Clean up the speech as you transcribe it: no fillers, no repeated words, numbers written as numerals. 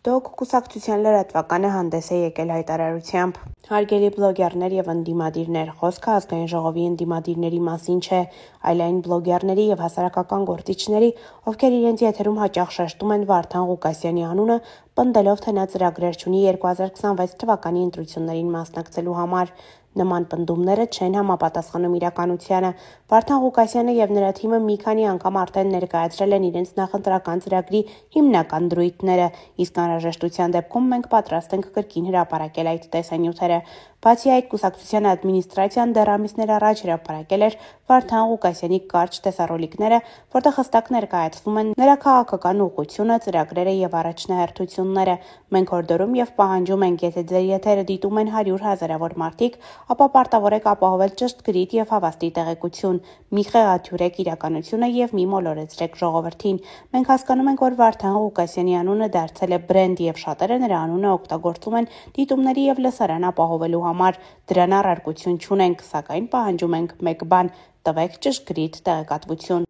Դոկ կուսակցության լրատվականը հանդես է եկել հայտարարությամբ. Հարգելի բլոգերներ եւ ընդդիմադիրներ, խոսքը ազգային ժողովի ընդդիմադիրների մասին չէ, այլ այն բլոգերների եւ հասարակական գործիչների, ովքեր իրենց եթերում հաճախ շեշտում են Վարդան Ղուկասյանի անունը, պնդելով, թե նա ծրագրեր չունի 2026 թվականի ընտրություններին մասնակցելու համար։ Նման պնդումները չեն համապատասխանում իրականությանը։ Վարդան Ղուկասյանը եւ նրա թիմը մի քանի անգամ արդեն ներկայացրել են իրենց նախընտրական ծրագրի հիմնական դրույթները, իսկ անհրաժեշտության դեպքում մենք պատրաստ ենք կրկին հրապարակել այդ տեսանյութերը։ Բացի այդ, կուսակցության ադմինիստրացիան դեռ ամիսներ առաջ հրապարակել էր Վարդան Ղուկասյանի կարճ տեսառոլիկները, որտեղ հստակ ներկայացվում են նրա քաղաքական ուղղությունը, ծրագրերը եւ առաջնահերթությունները։ Մենք հորդորում եւ պահանջում ենք, եթե ձեր եթերը դիտում են 100 հազարավոր մարդիկ, ապա պարտավոր եք ապահովել ճշգրիտ եւ հավաստի տեղեկություն։ Մի խեղաթյուրեք իրականությունը եւ մի մոլորեցրեք ժողովրդին։ Մենք հասկանում ենք, որ Վարդան Ղուկասյանի անունը դարձել է բրենդ եւ շատերը նրա անունը օգտագործում են դիտումների եւ լսարան ապահովելու համար։ Դրան առարկություն չունենք, սակայն պահանջում ենք մեկ բան՝ տվեք ճշգրիտ տեղեկատվություն։